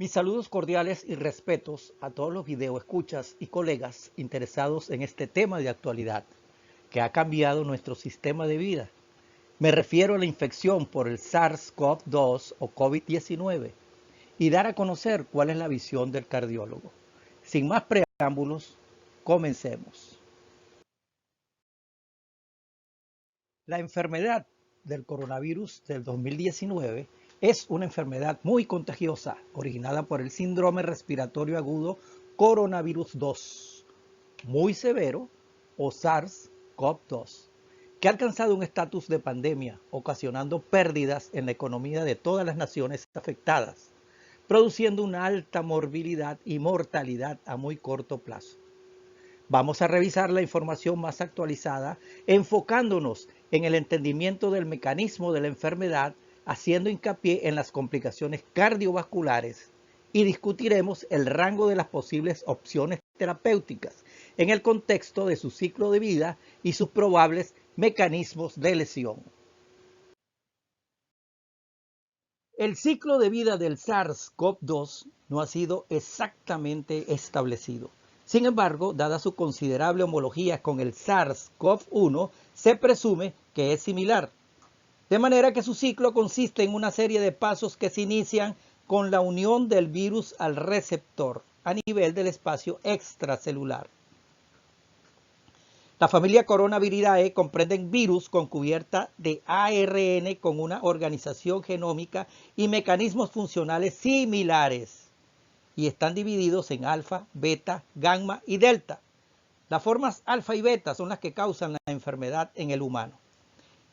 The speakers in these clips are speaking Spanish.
Mis saludos cordiales y respetos a todos los videoescuchas y colegas interesados en este tema de actualidad que ha cambiado nuestro sistema de vida. Me refiero a la infección por el SARS-CoV-2 o COVID-19 y dar a conocer cuál es la visión del cardiólogo. Sin más preámbulos, comencemos. La enfermedad del coronavirus del 2019 es una enfermedad muy contagiosa originada por el síndrome respiratorio agudo coronavirus 2, muy severo o SARS-CoV-2, que ha alcanzado un estatus de pandemia, ocasionando pérdidas en la economía de todas las naciones afectadas, produciendo una alta morbilidad y mortalidad a muy corto plazo. Vamos a revisar la información más actualizada, enfocándonos en el entendimiento del mecanismo de la enfermedad, haciendo hincapié en las complicaciones cardiovasculares y discutiremos el rango de las posibles opciones terapéuticas en el contexto de su ciclo de vida y sus probables mecanismos de lesión. El ciclo de vida del SARS-CoV-2 no ha sido exactamente establecido. Sin embargo, dada su considerable homología con el SARS-CoV-1, se presume que es similar. De manera que su ciclo consiste en una serie de pasos que se inician con la unión del virus al receptor a nivel del espacio extracelular. La familia Coronaviridae comprende virus con cubierta de ARN con una organización genómica y mecanismos funcionales similares y están divididos en alfa, beta, gamma y delta. Las formas alfa y beta son las que causan la enfermedad en el humano.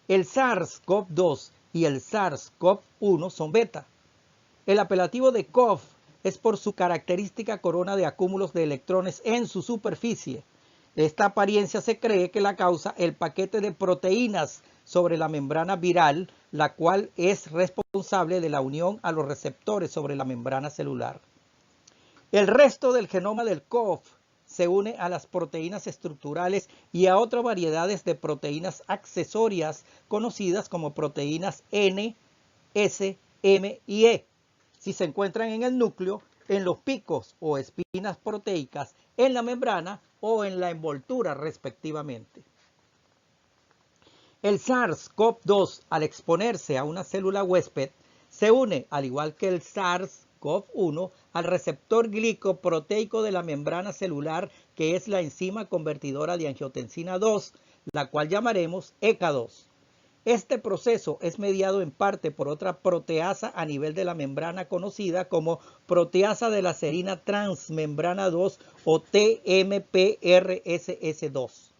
El SARS-CoV-2 y el SARS-CoV-1 son beta. El apelativo de CoV es por su característica corona de acúmulos de electrones en su superficie. Esta apariencia se cree que la causa el paquete de proteínas sobre la membrana viral, la cual es responsable de la unión a los receptores sobre la membrana celular. El resto del genoma del CoV se une a las proteínas estructurales y a otras variedades de proteínas accesorias conocidas como proteínas N, S, M y E. Si se encuentran en el núcleo, en los picos o espinas proteicas, en la membrana o en la envoltura respectivamente. El SARS-CoV-2, al exponerse a una célula huésped, se une, al igual que el SARS-CoV-1, al receptor glicoproteico de la membrana celular, que es la enzima convertidora de angiotensina 2, la cual llamaremos ECA2. Este proceso es mediado en parte por otra proteasa a nivel de la membrana conocida como proteasa de la serina transmembrana 2 o TMPRSS2.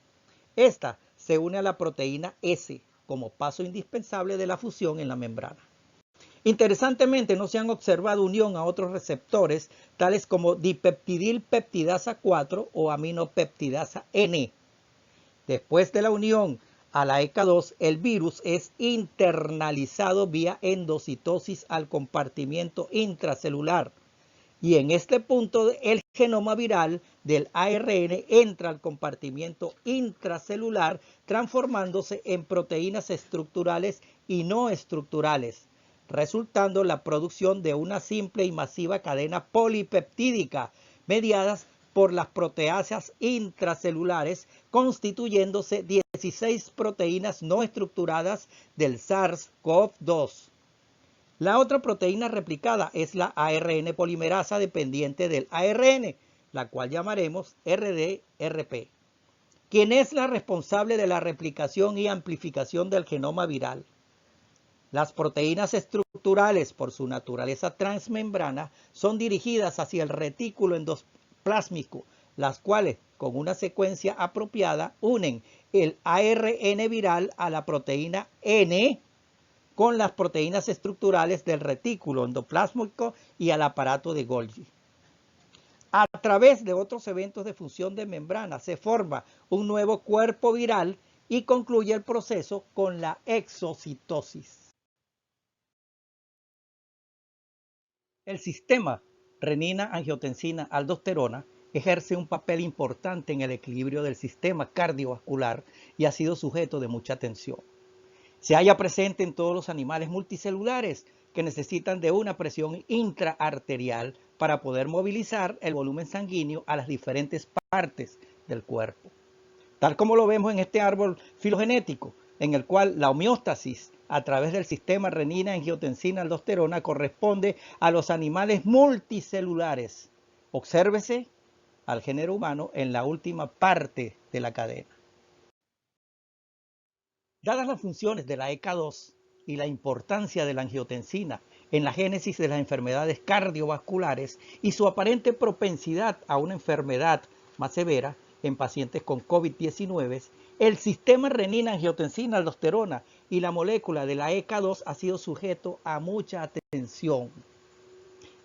Esta se une a la proteína S como paso indispensable de la fusión en la membrana. Interesantemente, no se han observado unión a otros receptores tales como dipeptidilpeptidasa 4 o aminopeptidasa N. Después de la unión a la ECA2, el virus es internalizado vía endocitosis al compartimiento intracelular. Y en este punto el genoma viral del ARN entra al compartimiento intracelular, transformándose en proteínas estructurales y no estructurales, resultando la producción de una simple y masiva cadena polipeptídica mediadas por las proteasas intracelulares, constituyéndose 16 proteínas no estructuradas del SARS-CoV-2. La otra proteína replicada es la ARN polimerasa dependiente del ARN, la cual llamaremos RDRP, quien es la responsable de la replicación y amplificación del genoma viral. Las proteínas estructurales, por su naturaleza transmembrana, son dirigidas hacia el retículo endoplásmico, las cuales, con una secuencia apropiada, unen el ARN viral a la proteína N con las proteínas estructurales del retículo endoplásmico y al aparato de Golgi. A través de otros eventos de fusión de membrana se forma un nuevo cuerpo viral y concluye el proceso con la exocitosis. El sistema renina-angiotensina-aldosterona ejerce un papel importante en el equilibrio del sistema cardiovascular y ha sido sujeto de mucha atención. Se halla presente en todos los animales multicelulares, que necesitan de una presión intraarterial para poder movilizar el volumen sanguíneo a las diferentes partes del cuerpo. Tal como lo vemos en este árbol filogenético, en el cual la homeostasis a través del sistema renina-angiotensina-aldosterona corresponde a los animales multicelulares. Obsérvese al género humano en la última parte de la cadena. Dadas las funciones de la ECA2 y la importancia de la angiotensina en la génesis de las enfermedades cardiovasculares y su aparente propensidad a una enfermedad más severa en pacientes con COVID-19, el sistema renina-angiotensina-aldosterona y la molécula de la ECA2 ha sido sujeto a mucha atención.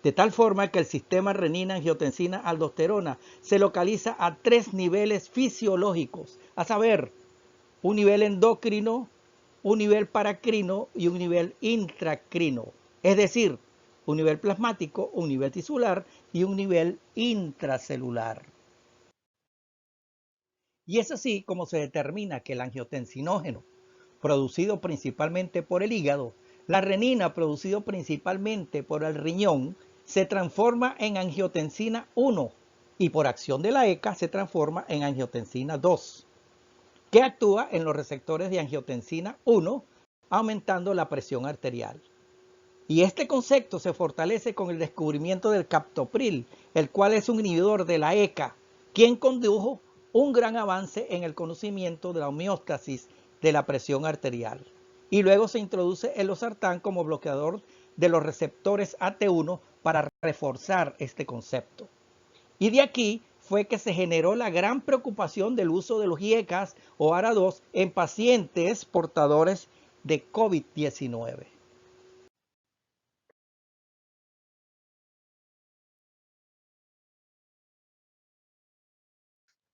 De tal forma que el sistema renina-angiotensina-aldosterona se localiza a 3 niveles fisiológicos, a saber, un nivel endocrino, un nivel paracrino y un nivel intracrino. Es decir, un nivel plasmático, un nivel tisular y un nivel intracelular. Y es así como se determina que el angiotensinógeno, producido principalmente por el hígado, la renina, producido principalmente por el riñón, se transforma en angiotensina 1 y por acción de la ECA se transforma en angiotensina 2, que actúa en los receptores de angiotensina 1, aumentando la presión arterial. Y este concepto se fortalece con el descubrimiento del captopril, el cual es un inhibidor de la ECA, quien condujo un gran avance en el conocimiento de la homeostasis de la presión arterial. Y luego se introduce el losartán como bloqueador de los receptores AT1 para reforzar este concepto. Y de aquí fue que se generó la gran preocupación del uso de los IECAs o ARA2 en pacientes portadores de COVID-19.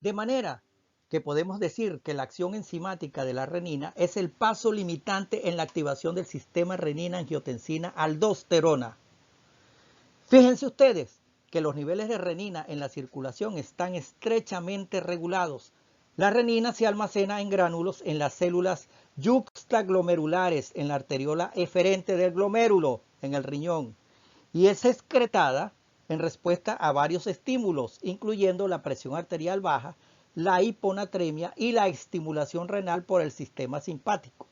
De manera que podemos decir que la acción enzimática de la renina es el paso limitante en la activación del sistema renina-angiotensina-aldosterona. Fíjense ustedes que los niveles de renina en la circulación están estrechamente regulados. La renina se almacena en gránulos en las células yuxtaglomerulares en la arteriola eferente del glomérulo, en el riñón, y es excretada en respuesta a varios estímulos, incluyendo la presión arterial baja, la hiponatremia y la estimulación renal por el sistema simpático.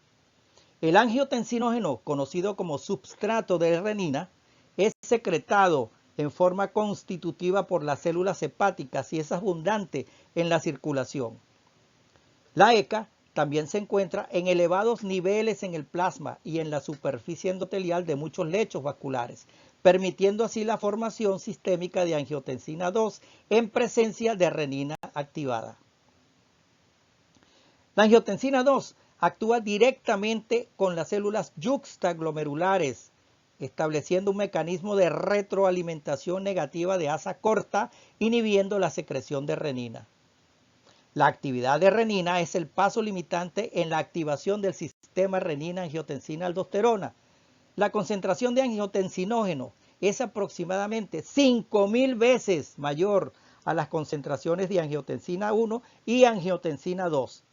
El angiotensinógeno, conocido como substrato de renina, es secretado en forma constitutiva por las células hepáticas y es abundante en la circulación. La ECA también se encuentra en elevados niveles en el plasma y en la superficie endotelial de muchos lechos vasculares, permitiendo así la formación sistémica de angiotensina 2 en presencia de renina activada. La angiotensina 2 actúa directamente con las células yuxtaglomerulares, estableciendo un mecanismo de retroalimentación negativa de asa corta, inhibiendo la secreción de renina. La actividad de renina es el paso limitante en la activación del sistema renina-angiotensina-aldosterona. La concentración de angiotensinógeno es aproximadamente 5.000 veces mayor a las concentraciones de angiotensina 1 y angiotensina 2.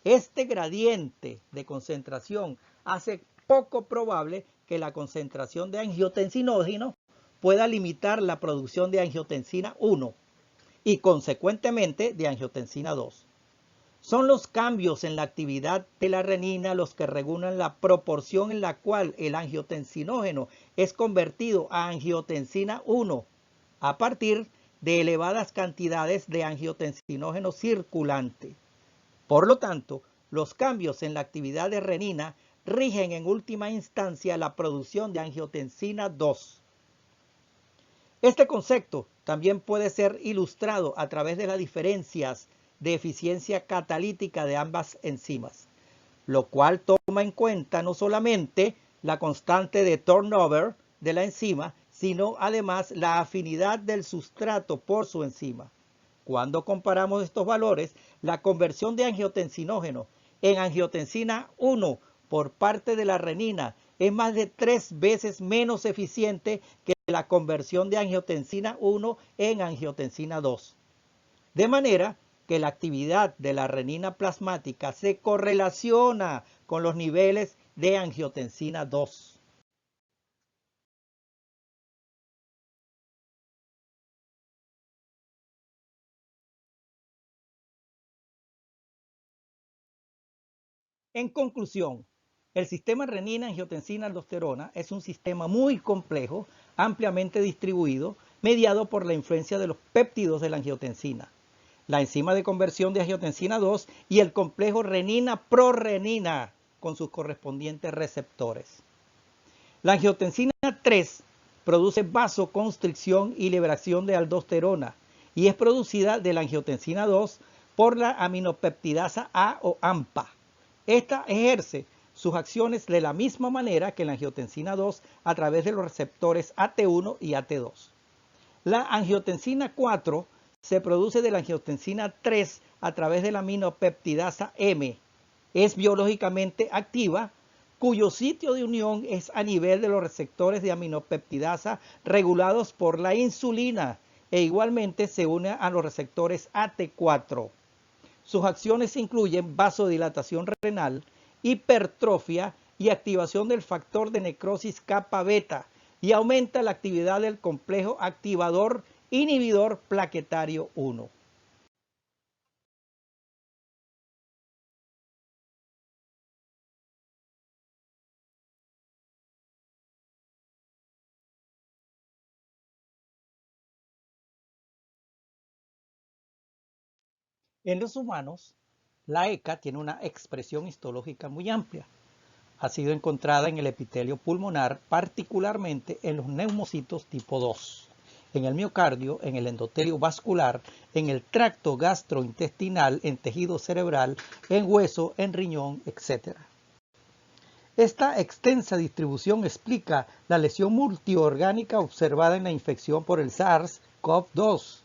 Este gradiente de concentración hace poco probable que la concentración de angiotensinógeno pueda limitar la producción de angiotensina 1 y consecuentemente de angiotensina 2. Son los cambios en la actividad de la renina los que regulan la proporción en la cual el angiotensinógeno es convertido a angiotensina 1 a partir de elevadas cantidades de angiotensinógeno circulante. Por lo tanto, los cambios en la actividad de renina rigen en última instancia la producción de angiotensina 2. Este concepto también puede ser ilustrado a través de las diferencias de eficiencia catalítica de ambas enzimas, lo cual toma en cuenta no solamente la constante de turnover de la enzima, sino además la afinidad del sustrato por su enzima. Cuando comparamos estos valores, la conversión de angiotensinógeno en angiotensina 1 por parte de la renina es más de 3 veces menos eficiente que la conversión de angiotensina 1 en angiotensina 2. De manera que la actividad de la renina plasmática se correlaciona con los niveles de angiotensina 2. En conclusión, el sistema renina-angiotensina-aldosterona es un sistema muy complejo, ampliamente distribuido, mediado por la influencia de los péptidos de la angiotensina, la enzima de conversión de angiotensina 2 y el complejo renina-prorenina con sus correspondientes receptores. La angiotensina 3 produce vasoconstricción y liberación de aldosterona y es producida de la angiotensina 2 por la aminopeptidasa A o AMPA. Esta ejerce sus acciones de la misma manera que la angiotensina 2 a través de los receptores AT1 y AT2. La angiotensina 4 se produce de la angiotensina 3 a través de la aminopeptidasa M. Es biológicamente activa, cuyo sitio de unión es a nivel de los receptores de aminopeptidasa regulados por la insulina e igualmente se une a los receptores AT4. Sus acciones incluyen vasodilatación renal, hipertrofia y activación del factor de necrosis kappa beta y aumenta la actividad del complejo activador inhibidor plaquetario 1. En los humanos, la ECA tiene una expresión histológica muy amplia. Ha sido encontrada en el epitelio pulmonar, particularmente en los neumocitos tipo 2, en el miocardio, en el endotelio vascular, en el tracto gastrointestinal, en tejido cerebral, en hueso, en riñón, etc. Esta extensa distribución explica la lesión multiorgánica observada en la infección por el SARS-CoV-2.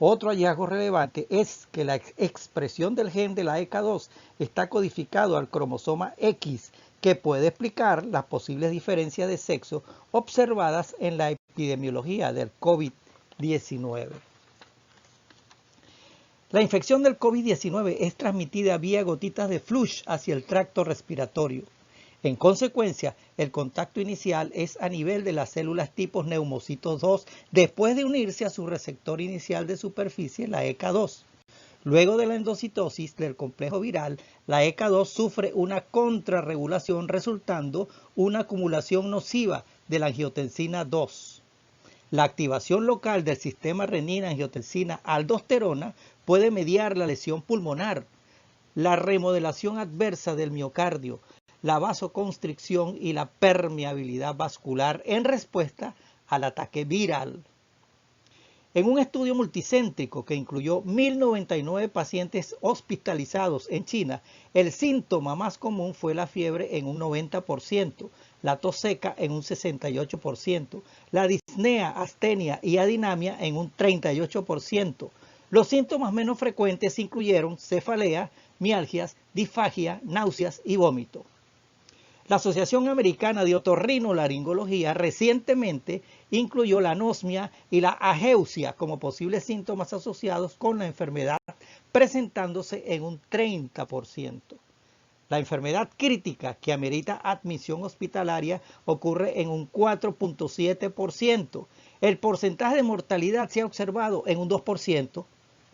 Otro hallazgo relevante es que la expresión del gen de la ECA2 está codificado al cromosoma X, que puede explicar las posibles diferencias de sexo observadas en la epidemiología del COVID-19. La infección del COVID-19 es transmitida vía gotitas de flush hacia el tracto respiratorio. En consecuencia, el contacto inicial es a nivel de las células tipos neumocitos 2 después de unirse a su receptor inicial de superficie, la ECA2. Luego de la endocitosis del complejo viral, la ECA2 sufre una contrarregulación resultando una acumulación nociva de la angiotensina 2. La activación local del sistema renina-angiotensina-aldosterona puede mediar la lesión pulmonar, la remodelación adversa del miocardio, la vasoconstricción y la permeabilidad vascular en respuesta al ataque viral. En un estudio multicéntrico que incluyó 1.099 pacientes hospitalizados en China, el síntoma más común fue la fiebre en un 90%, la tos seca en un 68%, la disnea, astenia y adinamia en un 38%. Los síntomas menos frecuentes incluyeron cefalea, mialgias, disfagia, náuseas y vómito. La Asociación Americana de Otorrinolaringología recientemente incluyó la anosmia y la ageusia como posibles síntomas asociados con la enfermedad, presentándose en un 30%. La enfermedad crítica que amerita admisión hospitalaria ocurre en un 4.7%. El porcentaje de mortalidad se ha observado en un 2%,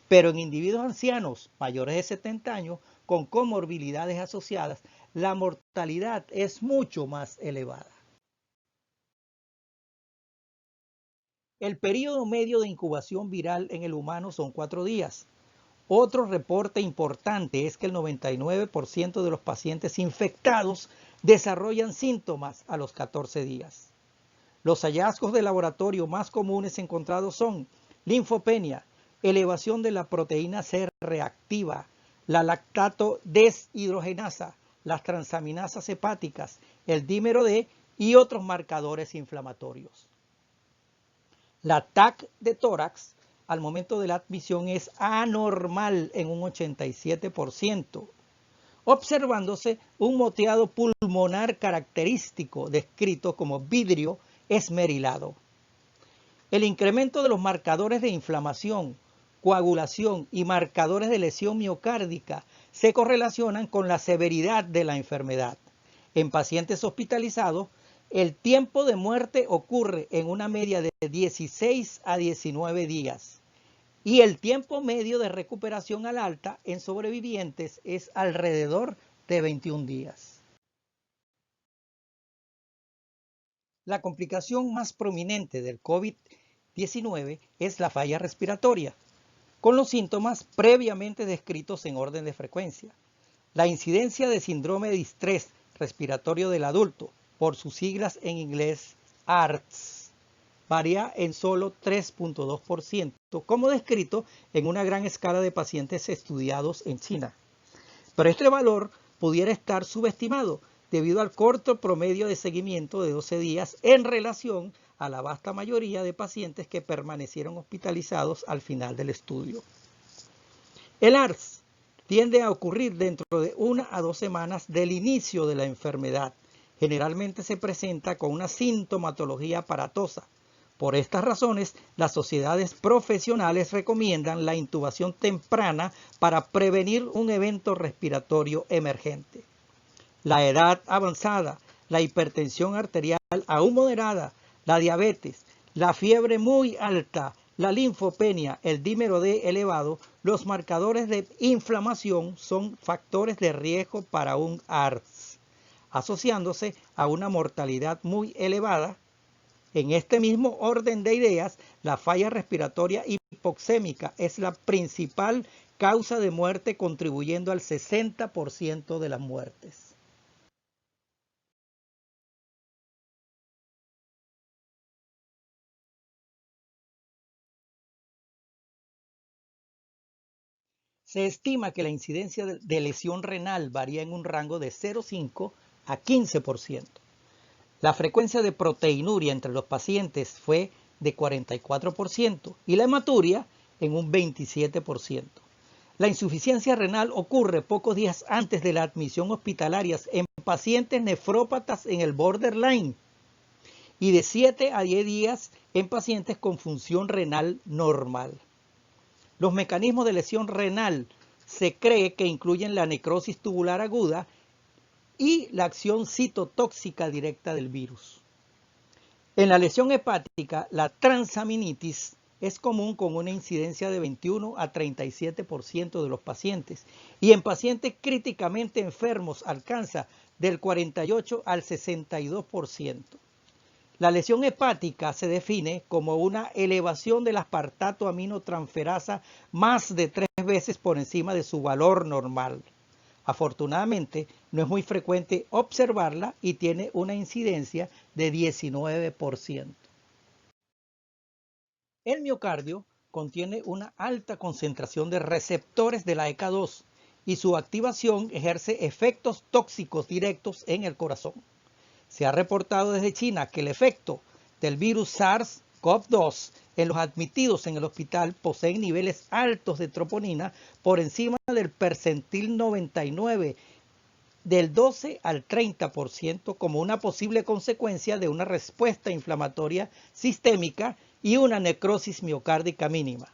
pero en individuos ancianos mayores de 70 años con comorbilidades asociadas, la mortalidad es mucho más elevada. El periodo medio de incubación viral en el humano son 4 días. Otro reporte importante es que el 99% de los pacientes infectados desarrollan síntomas a los 14 días. Los hallazgos de laboratorio más comunes encontrados son linfopenia, elevación de la proteína C reactiva, la lactato deshidrogenasa, las transaminasas hepáticas, el dímero D y otros marcadores inflamatorios. La TAC de tórax al momento de la admisión es anormal en un 87%, observándose un moteado pulmonar característico descrito como vidrio esmerilado. El incremento de los marcadores de inflamación, coagulación y marcadores de lesión miocárdica se correlacionan con la severidad de la enfermedad. En pacientes hospitalizados, el tiempo de muerte ocurre en una media de 16 a 19 días y el tiempo medio de recuperación al alta en sobrevivientes es alrededor de 21 días. La complicación más prominente del COVID-19 es la falla respiratoria, con los síntomas previamente descritos en orden de frecuencia. La incidencia de síndrome de estrés respiratorio del adulto, por sus siglas en inglés ARDS, varía en solo 3.2%, como descrito en una gran escala de pacientes estudiados en China. Pero este valor pudiera estar subestimado debido al corto promedio de seguimiento de 12 días en relación a la vasta mayoría de pacientes que permanecieron hospitalizados al final del estudio. El ARDS tiende a ocurrir dentro de 1 a 2 semanas del inicio de la enfermedad. Generalmente se presenta con una sintomatología aparatosa. Por estas razones, las sociedades profesionales recomiendan la intubación temprana para prevenir un evento respiratorio emergente. La edad avanzada, la hipertensión arterial aún moderada, la diabetes, la fiebre muy alta, la linfopenia, el dímero D elevado, los marcadores de inflamación son factores de riesgo para un ARDS, asociándose a una mortalidad muy elevada. En este mismo orden de ideas, la falla respiratoria hipoxémica es la principal causa de muerte, contribuyendo al 60% de las muertes. Se estima que la incidencia de lesión renal varía en un rango de 0,5 a 15%. La frecuencia de proteinuria entre los pacientes fue de 44% y la hematuria en un 27%. La insuficiencia renal ocurre pocos días antes de la admisión hospitalaria en pacientes nefrópatas en el borderline y de 7 a 10 días en pacientes con función renal normal. Los mecanismos de lesión renal se cree que incluyen la necrosis tubular aguda y la acción citotóxica directa del virus. En la lesión hepática, la transaminitis es común con una incidencia de 21 a 37% de los pacientes y en pacientes críticamente enfermos alcanza del 48 al 62%. La lesión hepática se define como una elevación del aspartato aminotransferasa más de 3 veces por encima de su valor normal. Afortunadamente, no es muy frecuente observarla y tiene una incidencia de 19%. El miocardio contiene una alta concentración de receptores de la ECA2 y su activación ejerce efectos tóxicos directos en el corazón. Se ha reportado desde China que el efecto del virus SARS-CoV-2 en los admitidos en el hospital poseen niveles altos de troponina por encima del percentil 99, del 12 al 30%, como una posible consecuencia de una respuesta inflamatoria sistémica y una necrosis miocárdica mínima,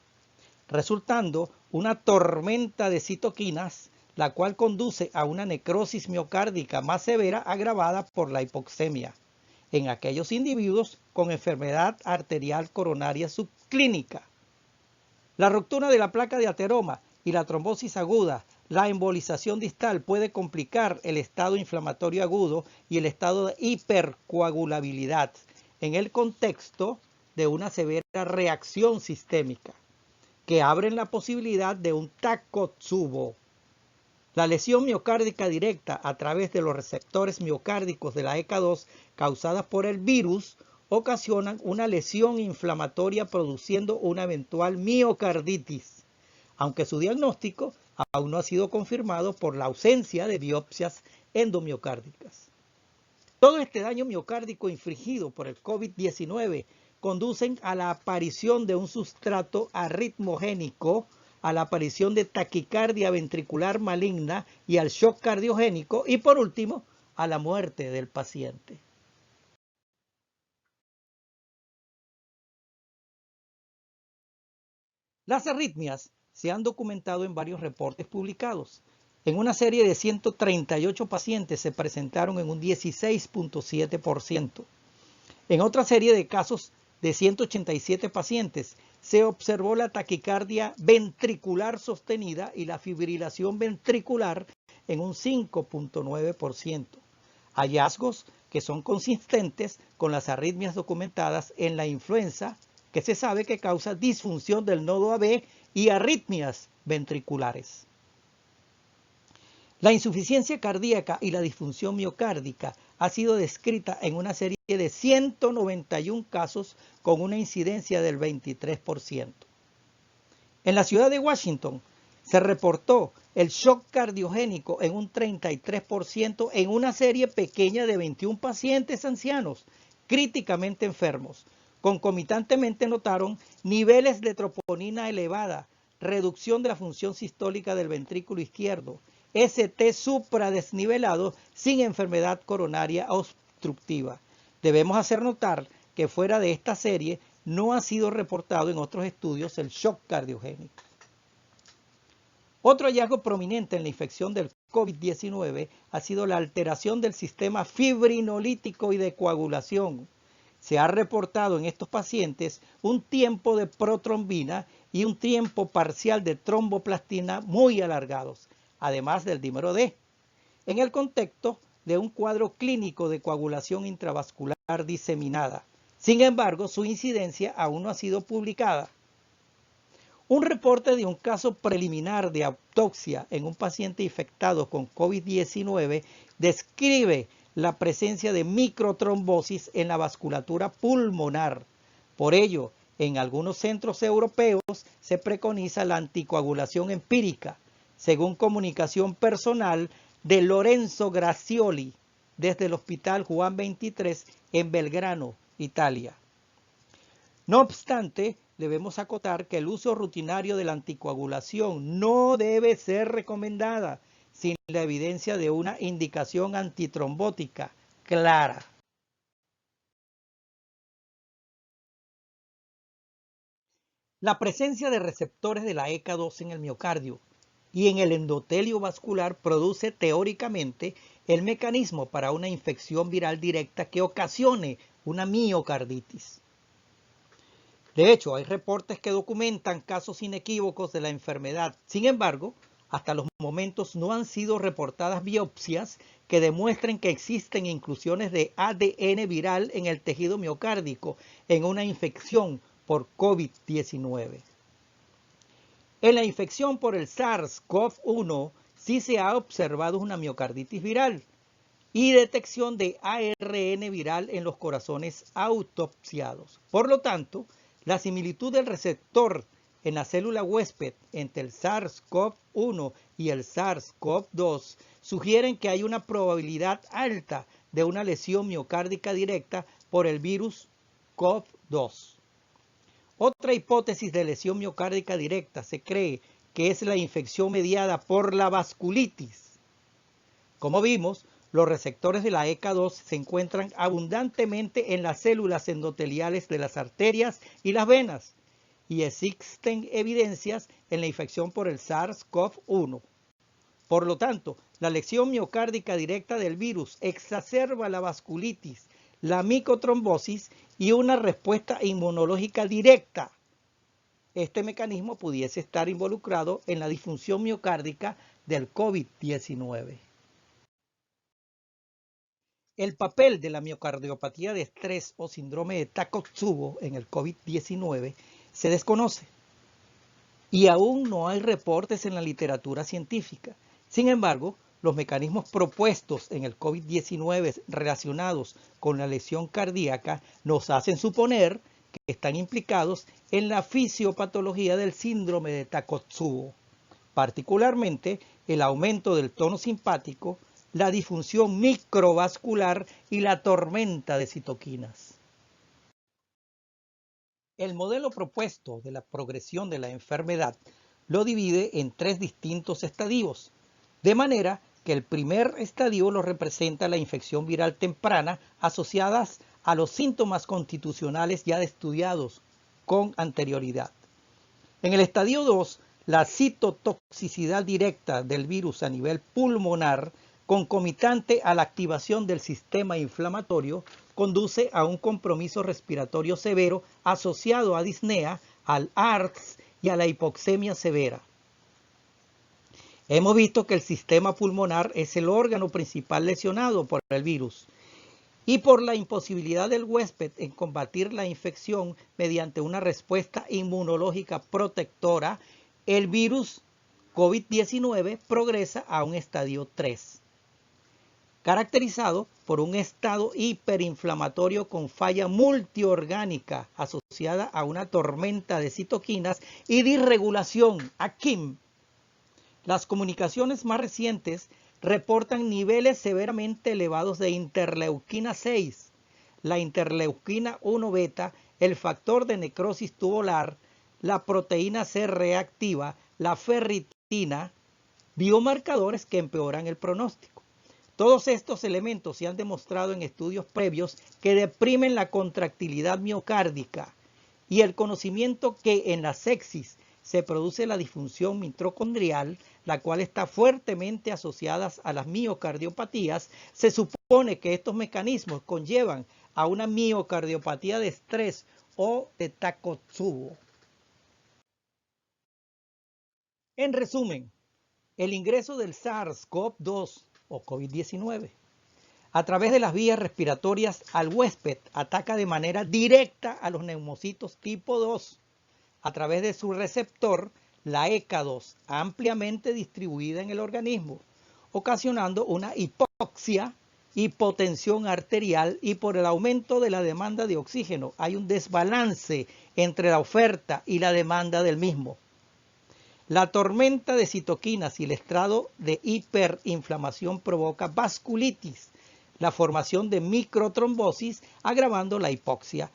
resultando una tormenta de citoquinas, la cual conduce a una necrosis miocárdica más severa agravada por la hipoxemia en aquellos individuos con enfermedad arterial coronaria subclínica. La ruptura de la placa de ateroma y la trombosis aguda, la embolización distal puede complicar el estado inflamatorio agudo y el estado de hipercoagulabilidad en el contexto de una severa reacción sistémica, que abren la posibilidad de un Takotsubo. La lesión miocárdica directa a través de los receptores miocárdicos de la ECA2 causadas por el virus ocasionan una lesión inflamatoria produciendo una eventual miocarditis, aunque su diagnóstico aún no ha sido confirmado por la ausencia de biopsias endomiocárdicas. Todo este daño miocárdico infligido por el COVID-19 conducen a la aparición de un sustrato arritmogénico, a la aparición de taquicardia ventricular maligna y al shock cardiogénico y por último a la muerte del paciente. Las arritmias se han documentado en varios reportes publicados. En una serie de 138 pacientes se presentaron en un 16.7%. En otra serie de casos de 187 pacientes se observó la taquicardia ventricular sostenida y la fibrilación ventricular en un 5.9%. Hallazgos que son consistentes con las arritmias documentadas en la influenza, que se sabe que causa disfunción del nodo AB y arritmias ventriculares. La insuficiencia cardíaca y la disfunción miocárdica ha sido descrita en una serie de 191 casos con una incidencia del 23%. En la ciudad de Washington se reportó el shock cardiogénico en un 33% en una serie pequeña de 21 pacientes ancianos críticamente enfermos. Concomitantemente notaron niveles de troponina elevada, reducción de la función sistólica del ventrículo izquierdo, ST supradesnivelado sin enfermedad coronaria obstructiva. Debemos hacer notar que fuera de esta serie no ha sido reportado en otros estudios el shock cardiogénico. Otro hallazgo prominente en la infección del COVID-19 ha sido la alteración del sistema fibrinolítico y de coagulación. Se ha reportado en estos pacientes un tiempo de protrombina y un tiempo parcial de tromboplastina muy alargados, además del dímero D, en el contexto de un cuadro clínico de coagulación intravascular diseminada. Sin embargo, su incidencia aún no ha sido publicada. Un reporte de un caso preliminar de autopsia en un paciente infectado con COVID-19 describe la presencia de microtrombosis en la vasculatura pulmonar. Por ello, en algunos centros europeos se preconiza la anticoagulación empírica, según comunicación personal de Lorenzo Grazioli, desde el Hospital Juan 23 en Belgrano, Italia. No obstante, debemos acotar que el uso rutinario de la anticoagulación no debe ser recomendada sin la evidencia de una indicación antitrombótica clara. La presencia de receptores de la ECA2 en el miocardio y en el endotelio vascular produce teóricamente el mecanismo para una infección viral directa que ocasione una miocarditis. De hecho, hay reportes que documentan casos inequívocos de la enfermedad. Sin embargo, hasta los momentos no han sido reportadas biopsias que demuestren que existen inclusiones de ADN viral en el tejido miocárdico en una infección por COVID-19. En la infección por el SARS-CoV-1 sí se ha observado una miocarditis viral y detección de ARN viral en los corazones autopsiados. Por lo tanto, la similitud del receptor en la célula huésped entre el SARS-CoV-1 y el SARS-CoV-2 sugieren que hay una probabilidad alta de una lesión miocárdica directa por el virus CoV-2. Otra hipótesis de lesión miocárdica directa se cree que es la infección mediada por la vasculitis. Como vimos, los receptores de la ECA2 se encuentran abundantemente en las células endoteliales de las arterias y las venas, y existen evidencias en la infección por el SARS-CoV-1. Por lo tanto, la lesión miocárdica directa del virus exacerba la vasculitis, la micotrombosis y una respuesta inmunológica directa. Este mecanismo pudiese estar involucrado en la disfunción miocárdica del COVID-19. El papel de la miocardiopatía de estrés o síndrome de Takotsubo en el COVID-19 se desconoce y aún no hay reportes en la literatura científica. Sin embargo, los mecanismos propuestos en el COVID-19 relacionados con la lesión cardíaca nos hacen suponer que están implicados en la fisiopatología del síndrome de Takotsubo, particularmente el aumento del tono simpático, la disfunción microvascular y la tormenta de citoquinas. El modelo propuesto de la progresión de la enfermedad lo divide en 3 distintos estadios, de manera que el primer estadio lo representa la infección viral temprana asociadas a los síntomas constitucionales ya estudiados con anterioridad. En el estadio 2, la citotoxicidad directa del virus a nivel pulmonar concomitante a la activación del sistema inflamatorio conduce a un compromiso respiratorio severo asociado a disnea, al ARDS y a la hipoxemia severa. Hemos visto que el sistema pulmonar es el órgano principal lesionado por el virus y por la imposibilidad del huésped en combatir la infección mediante una respuesta inmunológica protectora, el virus COVID-19 progresa a un estadio 3, caracterizado por un estado hiperinflamatorio con falla multiorgánica asociada a una tormenta de citoquinas y disregulación (AKIM). Las comunicaciones más recientes reportan niveles severamente elevados de interleuquina 6, la interleuquina 1 beta, el factor de necrosis tubular, la proteína C reactiva, la ferritina, biomarcadores que empeoran el pronóstico. Todos estos elementos se han demostrado en estudios previos que deprimen la contractilidad miocárdica y el conocimiento que en la sepsis se produce la disfunción mitocondrial, la cual está fuertemente asociada a las miocardiopatías. Se supone que estos mecanismos conllevan a una miocardiopatía de estrés o de Takotsubo. En resumen, el ingreso del SARS-CoV-2 o COVID-19 a través de las vías respiratorias al huésped ataca de manera directa a los neumocitos tipo 2 a través de su receptor, la ECA2, ampliamente distribuida en el organismo, ocasionando una hipoxia, hipotensión arterial y por el aumento de la demanda de oxígeno. Hay un desbalance entre la oferta y la demanda del mismo. La tormenta de citoquinas y el estrado de hiperinflamación provoca vasculitis, la formación de microtrombosis, agravando la hipoxia.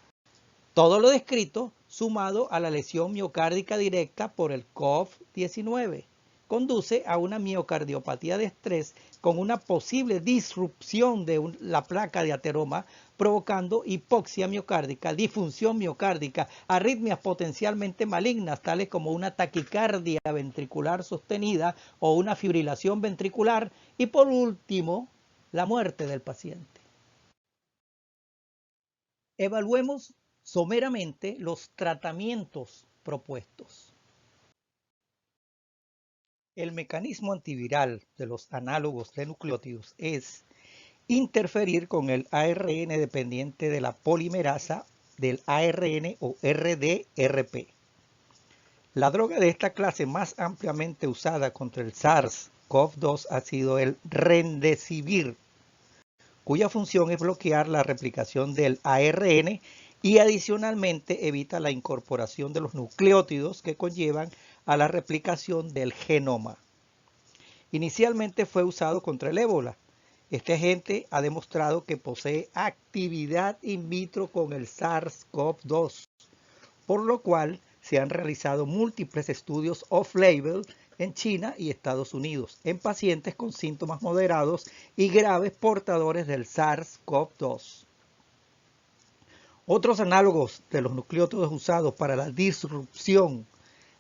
Todo lo descrito, sumado a la lesión miocárdica directa por el COVID-19, conduce a una miocardiopatía de estrés con una posible disrupción de la placa de ateroma, provocando hipoxia miocárdica, disfunción miocárdica, arritmias potencialmente malignas, tales como una taquicardia ventricular sostenida o una fibrilación ventricular, y por último, la muerte del paciente. Evaluemos someramente los tratamientos propuestos. El mecanismo antiviral de los análogos de nucleótidos es interferir con el ARN dependiente de la polimerasa del ARN o RDRP. La droga de esta clase más ampliamente usada contra el SARS-CoV-2 ha sido el Remdesivir, cuya función es bloquear la replicación del ARN y adicionalmente evita la incorporación de los nucleótidos que conllevan a la replicación del genoma. Inicialmente fue usado contra el ébola. Este agente ha demostrado que posee actividad in vitro con el SARS-CoV-2, por lo cual se han realizado múltiples estudios off-label en China y Estados Unidos en pacientes con síntomas moderados y graves portadores del SARS-CoV-2. Otros análogos de los nucleótidos usados para la disrupción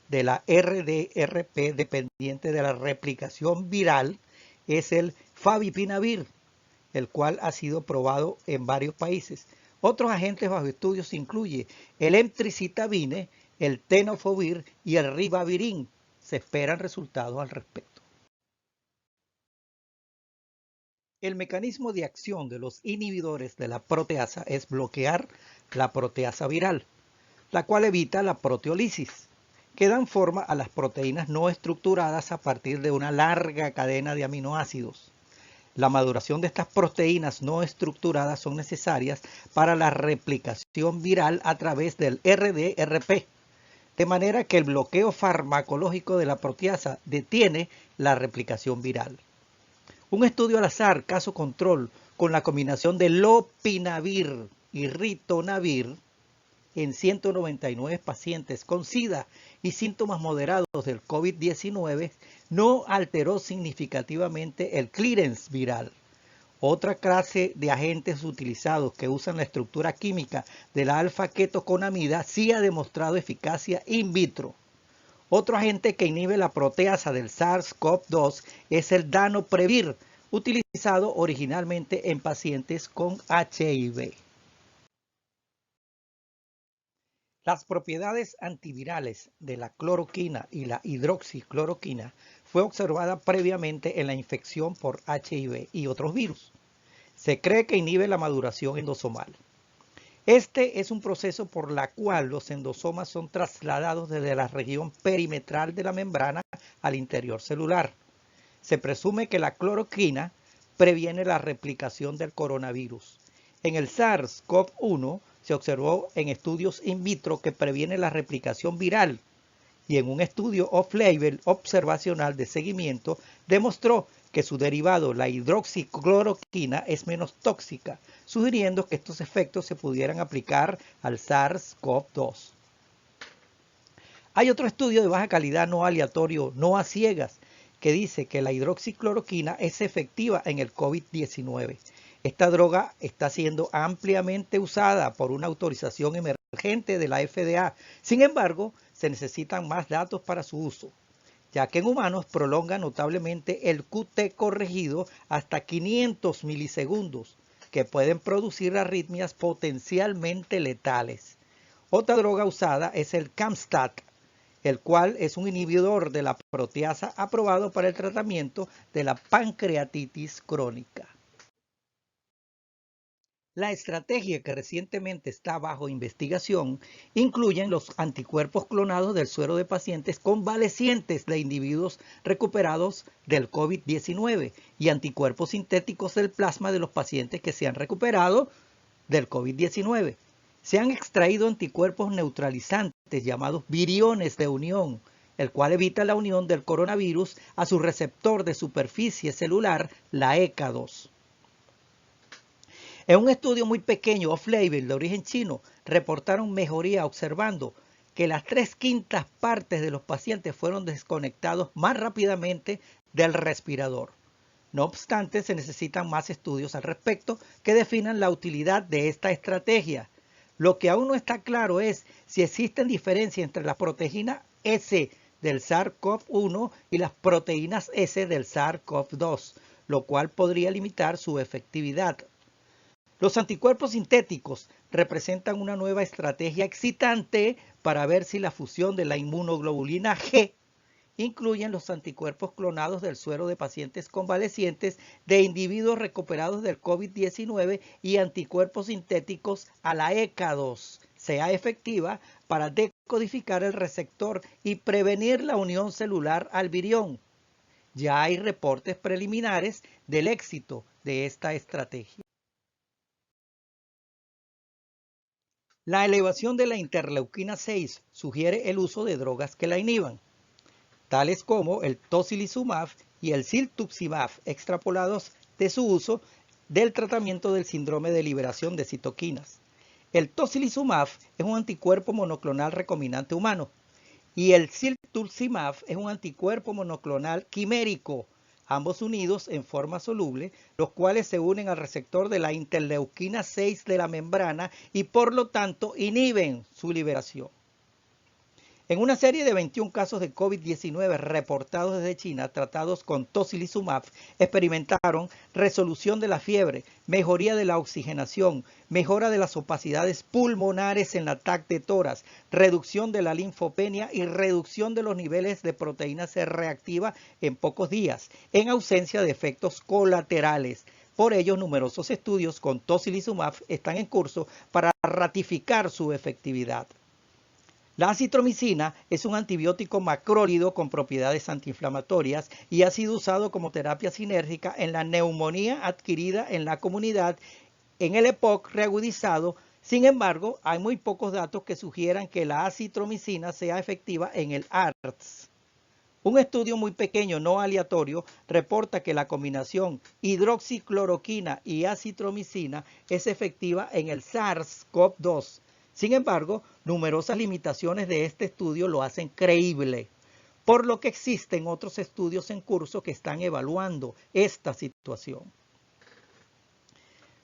de la RDRP dependiente de la replicación viral es el Favipiravir, el cual ha sido probado en varios países. Otros agentes bajo estudios incluyen el emtricitabine, el tenofovir y el ribavirin. Se esperan resultados al respecto. El mecanismo de acción de los inhibidores de la proteasa es bloquear la proteasa viral, la cual evita la proteólisis, que dan forma a las proteínas no estructuradas a partir de una larga cadena de aminoácidos. La maduración de estas proteínas no estructuradas son necesarias para la replicación viral a través del RDRP, de manera que el bloqueo farmacológico de la proteasa detiene la replicación viral. Un estudio al azar, caso control, con la combinación de lopinavir y ritonavir en 199 pacientes con SIDA y síntomas moderados del COVID-19 no alteró significativamente el clearance viral. Otra clase de agentes utilizados que usan la estructura química de la alfa-ketoconamida sí ha demostrado eficacia in vitro. Otro agente que inhibe la proteasa del SARS-CoV-2 es el danoprevir, utilizado originalmente en pacientes con HIV. Las propiedades antivirales de la cloroquina y la hidroxicloroquina fue observada previamente en la infección por HIV y otros virus. Se cree que inhibe la maduración endosomal. Este es un proceso por la cual los endosomas son trasladados desde la región perimetral de la membrana al interior celular. Se presume que la cloroquina previene la replicación del coronavirus. En el SARS-CoV-1 se observó en estudios in vitro que previene la replicación viral y en un estudio off-label observacional de seguimiento demostró que su derivado, la hidroxicloroquina, es menos tóxica, sugiriendo que estos efectos se pudieran aplicar al SARS-CoV-2. Hay otro estudio de baja calidad no aleatorio, no a ciegas, que dice que la hidroxicloroquina es efectiva en el COVID-19. Esta droga está siendo ampliamente usada por una autorización emergente de la FDA. Sin embargo, se necesitan más datos para su uso, ya que en humanos prolonga notablemente el QT corregido hasta 500 milisegundos, que pueden producir arritmias potencialmente letales. Otra droga usada es el Camstat, el cual es un inhibidor de la proteasa aprobado para el tratamiento de la pancreatitis crónica. La estrategia que recientemente está bajo investigación incluye los anticuerpos clonados del suero de pacientes convalecientes de individuos recuperados del COVID-19 y anticuerpos sintéticos del plasma de los pacientes que se han recuperado del COVID-19. Se han extraído anticuerpos neutralizantes llamados viriones de unión, el cual evita la unión del coronavirus a su receptor de superficie celular, la ECA2. En un estudio muy pequeño, off-label, de origen chino, reportaron mejoría observando que las 3/5 partes de los pacientes fueron desconectados más rápidamente del respirador. No obstante, se necesitan más estudios al respecto que definan la utilidad de esta estrategia. Lo que aún no está claro es si existen diferencias entre la proteína S del SARS-CoV-1 y las proteínas S del SARS-CoV-2, lo cual podría limitar su efectividad. Los anticuerpos sintéticos representan una nueva estrategia excitante para ver si la fusión de la inmunoglobulina G incluyen los anticuerpos clonados del suero de pacientes convalecientes de individuos recuperados del COVID-19 y anticuerpos sintéticos a la ECA2 sea efectiva para decodificar el receptor y prevenir la unión celular al virión. Ya hay reportes preliminares del éxito de esta estrategia. La elevación de la interleuquina 6 sugiere el uso de drogas que la inhiban, tales como el tocilizumab y el ciltuximab, extrapolados de su uso del tratamiento del síndrome de liberación de citoquinas. El tocilizumab es un anticuerpo monoclonal recombinante humano y el ciltuximab es un anticuerpo monoclonal quimérico, ambos unidos en forma soluble, los cuales se unen al receptor de la interleuquina 6 de la membrana y por lo tanto inhiben su liberación. En una serie de 21 casos de COVID-19 reportados desde China tratados con tocilizumab, experimentaron resolución de la fiebre, mejoría de la oxigenación, mejora de las opacidades pulmonares en la TAC de tórax, reducción de la linfopenia y reducción de los niveles de proteína C reactiva en pocos días, en ausencia de efectos colaterales. Por ello, numerosos estudios con tocilizumab están en curso para ratificar su efectividad. La acitromicina es un antibiótico macrólido con propiedades antiinflamatorias y ha sido usado como terapia sinérgica en la neumonía adquirida en la comunidad en el EPOC reagudizado. Sin embargo, hay muy pocos datos que sugieran que la acitromicina sea efectiva en el ARDS. Un estudio muy pequeño, no aleatorio, reporta que la combinación hidroxicloroquina y acitromicina es efectiva en el SARS-CoV-2. Sin embargo, numerosas limitaciones de este estudio lo hacen creíble, por lo que existen otros estudios en curso que están evaluando esta situación.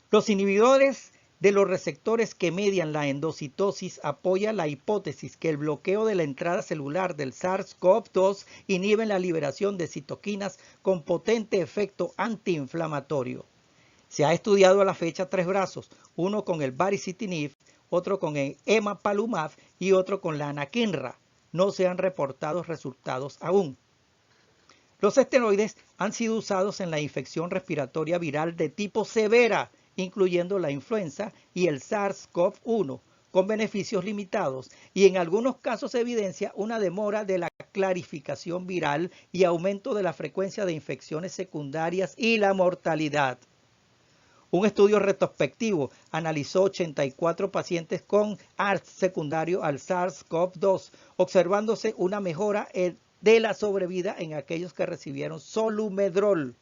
Los inhibidores de los receptores que median la endocitosis apoyan la hipótesis que el bloqueo de la entrada celular del SARS-CoV-2 inhibe la liberación de citoquinas con potente efecto antiinflamatorio. Se ha estudiado a la fecha 3 brazos, uno con el baricitinib, otro con el emapalumab y otro con la anakinra. No se han reportado resultados aún. Los esteroides han sido usados en la infección respiratoria viral de tipo severa, incluyendo la influenza y el SARS-CoV-1, con beneficios limitados, y en algunos casos se evidencia una demora de la clarificación viral y aumento de la frecuencia de infecciones secundarias y la mortalidad. Un estudio retrospectivo analizó 84 pacientes con ARDS secundario al SARS-CoV-2, observándose una mejora de la sobrevida en aquellos que recibieron Solumedrol.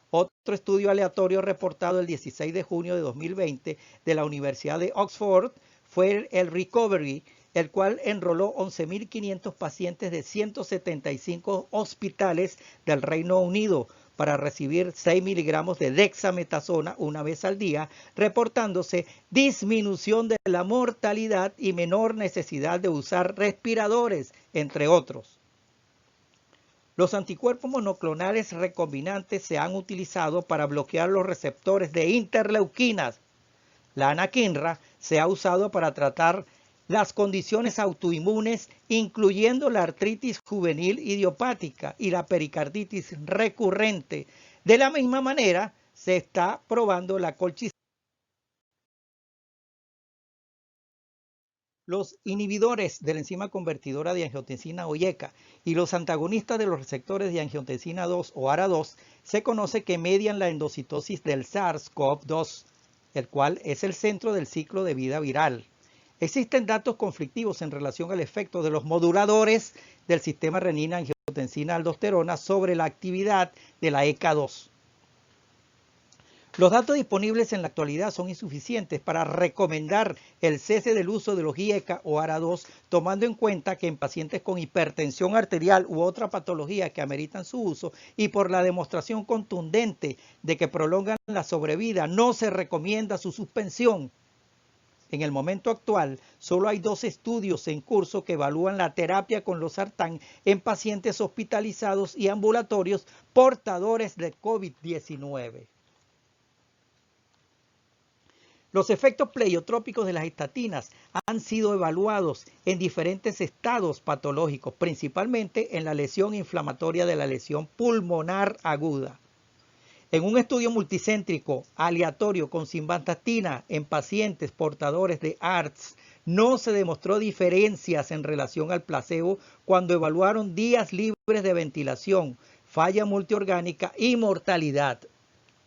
Otro estudio aleatorio reportado el 16 de junio de 2020 de la Universidad de Oxford fue el Recovery, el cual enroló 11.500 pacientes de 175 hospitales del Reino Unido para recibir 6 miligramos de dexametasona una vez al día, reportándose disminución de la mortalidad y menor necesidad de usar respiradores, entre otros. Los anticuerpos monoclonales recombinantes se han utilizado para bloquear los receptores de interleuquinas. La anakinra se ha usado para tratar las condiciones autoinmunes, incluyendo la artritis juvenil idiopática y la pericarditis recurrente. De la misma manera, se está probando la colchicina. Los inhibidores de la enzima convertidora de angiotensina o IECA y los antagonistas de los receptores de angiotensina 2 o ARA2 se conoce que median la endocitosis del SARS-CoV-2, el cual es el centro del ciclo de vida viral. Existen datos conflictivos en relación al efecto de los moduladores del sistema renina-angiotensina-aldosterona sobre la actividad de la ECA2. Los datos disponibles en la actualidad son insuficientes para recomendar el cese del uso de los IECA o ARA2, tomando en cuenta que en pacientes con hipertensión arterial u otra patología que ameritan su uso y por la demostración contundente de que prolongan la sobrevida, no se recomienda su suspensión. En el momento actual, solo hay 2 estudios en curso que evalúan la terapia con losartán en pacientes hospitalizados y ambulatorios portadores de COVID-19. Los efectos pleiotrópicos de las estatinas han sido evaluados en diferentes estados patológicos, principalmente en la lesión inflamatoria de la lesión pulmonar aguda. En un estudio multicéntrico aleatorio con simvastatina en pacientes portadores de ARDS, no se demostró diferencias en relación al placebo cuando evaluaron días libres de ventilación, falla multiorgánica y mortalidad.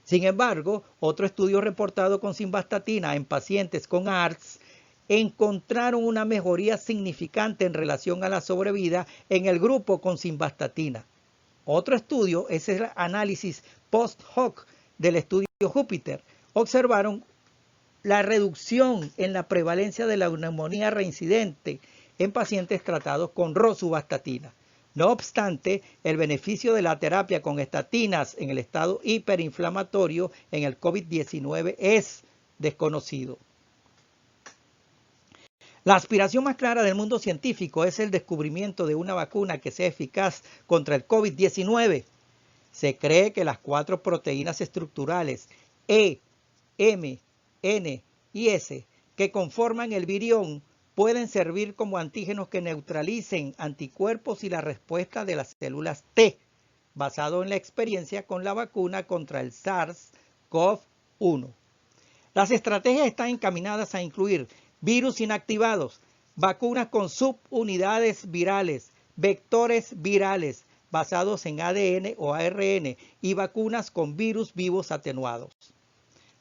Sin embargo, otro estudio reportado con simvastatina en pacientes con ARDS encontraron una mejoría significante en relación a la sobrevida en el grupo con simvastatina. Otro estudio es el análisis post-hoc del estudio Júpiter. Observaron la reducción en la prevalencia de la neumonía reincidente en pacientes tratados con rosuvastatina. No obstante, el beneficio de la terapia con estatinas en el estado hiperinflamatorio en el COVID-19 es desconocido. La aspiración más clara del mundo científico es el descubrimiento de una vacuna que sea eficaz contra el COVID-19. Se cree que las 4 proteínas estructurales E, M, N y S que conforman el virión pueden servir como antígenos que neutralicen anticuerpos y la respuesta de las células T, basado en la experiencia con la vacuna contra el SARS-CoV-1. Las estrategias están encaminadas a incluir virus inactivados, vacunas con subunidades virales, vectores virales basados en ADN o ARN y vacunas con virus vivos atenuados.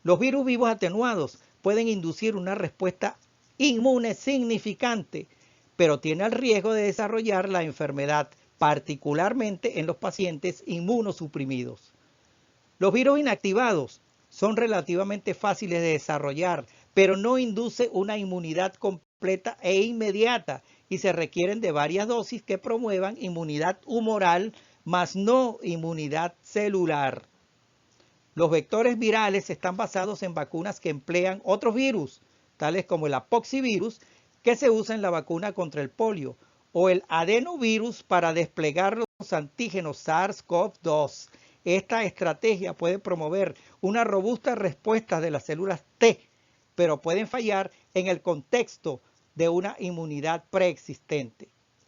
Los virus vivos atenuados pueden inducir una respuesta inmune significante, pero tiene el riesgo de desarrollar la enfermedad, particularmente en los pacientes inmunosuprimidos. Los virus inactivados son relativamente fáciles de desarrollar, pero no induce una inmunidad completa e inmediata y se requieren de varias dosis que promuevan inmunidad humoral, más no inmunidad celular. Los vectores virales están basados en vacunas que emplean otros virus, tales como el apoxivirus, que se usa en la vacuna contra el polio, o el adenovirus para desplegar los antígenos SARS-CoV-2. Esta estrategia puede promover una robusta respuesta de las células T, pero pueden fallar en el contexto de una inmunidad preexistente.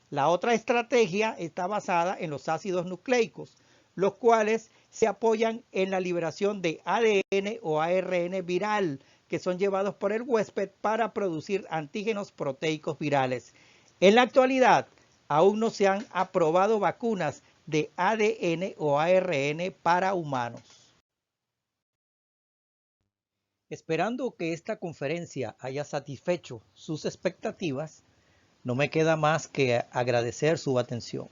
La otra estrategia está basada en los ácidos nucleicos. los cuales se apoyan en la liberación de ADN o ARN viral, que son llevados por el huésped para producir antígenos proteicos virales. En la actualidad, aún no se han aprobado vacunas de ADN o ARN para humanos. Esperando que esta conferencia haya satisfecho sus expectativas, no me queda más que agradecer su atención.